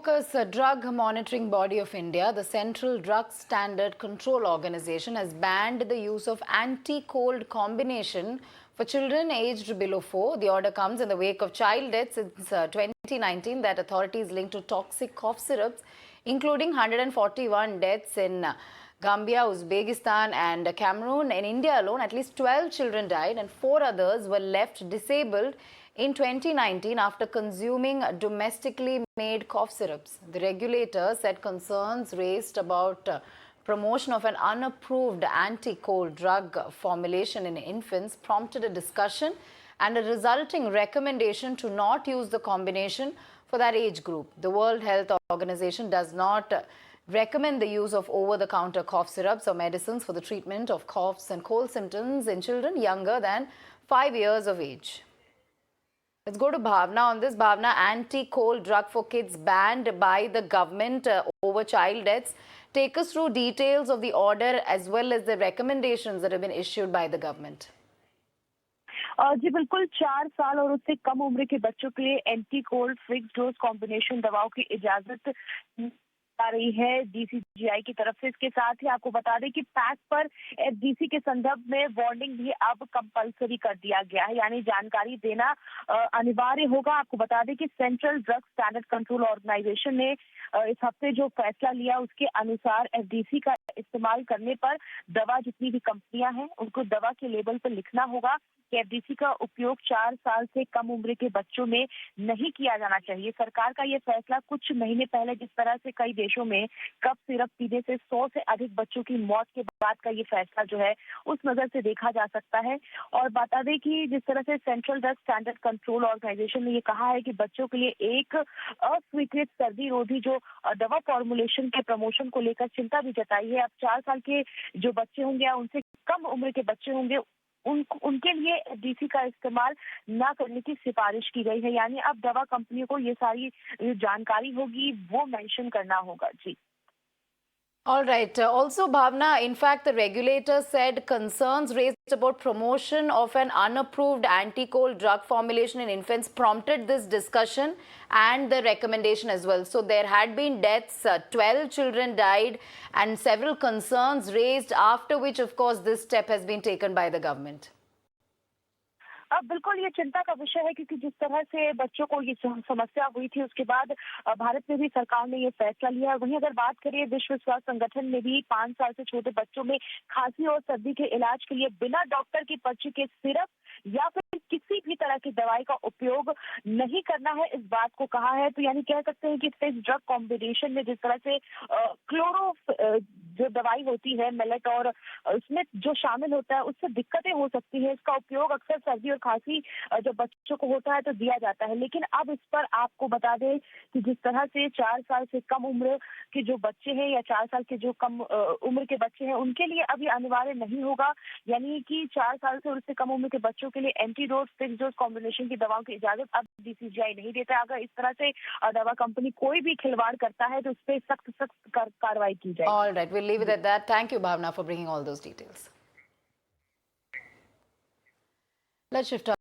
focus drug monitoring body of India, the Central Drug Standard Control Organization, has banned the use of anti-cold combination for children aged below 4. The order comes in the wake of child deaths since 2019 that authorities linked to toxic cough syrups, including 141 deaths in Gambia, Uzbekistan and Cameroon. In India alone, at least 12 children died and 4 others were left disabled in 2019 after consuming domestically made cough syrups. The regulator said concerns raised about promotion of an unapproved anti-cold drug formulation in infants prompted a discussion and a resulting recommendation to not use the combination for that age group. The World Health Organization does not recommend the use of over-the-counter cough syrups or medicines for the treatment of coughs and cold symptoms in children younger than 5 years of age. Let's go to Bhavna on this. Bhavna, anti-cold drug for kids banned by the government over child deaths. Take us through details of the order as well as the recommendations that have been issued by the government. जी बिल्कुल 4 साल और उससे कम उम्र के बच्चों के लिए anti cold fix dose combination दवाओं की इजाजत आ रही है डीसीजीआई की तरफ से। इसके साथ ही आपको बता दें कि पैक पर एफडीसी के संदर्भ में वार्निंग भी अब कंपलसरी कर दिया गया है, यानी जानकारी देना अनिवार्य होगा। आपको बता दें कि central drug standard control organisation ने इस हफ्ते जो फैसला लिया उसके अनुसार एफडीसी का इस्तेमाल करने पर दवा जितनी भी कंपनियां हैं उनको दवा के लेबल पर लिखना होगा कि एफडीसी का उपयोग 4 साल से कम उम्र के बच्चों में नहीं किया जाना चाहिए। सरकार का ये फैसला कुछ महीने पहले जिस तरह से कई देशों में कफ सिरप पीने से 100 से अधिक बच्चों की मौत के बाद का ये फैसला जो है उस नजर से देखा जा सकता है। और बता दें कि जिस तरह से central drug standard control organisation ने ये कहा है कि बच्चों के लिए एक अस्वीकृत सर्दी रोधी जो दवा फॉर्मुलेशन के प्रमोशन को लेकर चिंता भी जताई है। अब 4 साल के जो बच्चे होंगे या उनसे कम उम्र के बच्चे होंगे उनके लिए डीसी का इस्तेमाल ना करने की सिफारिश की गई है, यानी अब दवा कंपनियों को ये सारी जानकारी होगी वो मेंशन करना होगा। जी All right. Also, Bhavna, in fact, the regulator said concerns raised about promotion of an unapproved anti-cold drug formulation in infants prompted this discussion and the recommendation as well. So there had been deaths, 12 children died and several concerns raised, after which, of course, this step has been taken by the government. अब बिल्कुल ये चिंता का विषय है क्योंकि जिस तरह से बच्चों को ये समस्या हुई थी उसके बाद भारत में भी सरकार ने ये फैसला लिया। वहीं अगर बात करें विश्व स्वास्थ्य संगठन ने भी 5 साल से छोटे बच्चों में खांसी और सर्दी के इलाज के लिए बिना डॉक्टर की पर्ची के सिरप या फिर किसी भी तरह की दवाई का उपयोग नहीं करना है, इस बात को कहा है। तो यानी कह सकते हैं कि फिक्स ड्रग कॉम्बिनेशन में जिस तरह से क्लोरो जो दवाई होती है मेलेट और उसमें जो शामिल होता है उससे दिक्कतें हो सकती है। इसका उपयोग अक्सर सर्दी और खांसी जो बच्चों को होता है तो दिया जाता है, लेकिन अब इस पर आपको बता दें कि जिस तरह से 4 साल से कम उम्र के जो बच्चे हैं या 4 साल के जो कम उम्र के बच्चे हैं उनके लिए अब ये अनिवार्य नहीं होगा, यानी कि 4 साल से और उससे कम उम्र के बच्चों के लिए एंटीडोट फिक्स डोज कॉम्बिनेशन की दवाओं की इजाजत अब डीसीजीआई नहीं देता। अगर इस तरह से दवा कंपनी कोई भी खिलवाड़ करता है तो उस पर सख्त कार्रवाई की जाए। All right, we'll leave it at that. Thank you, Bhavna, for bringing all those details. Let's shift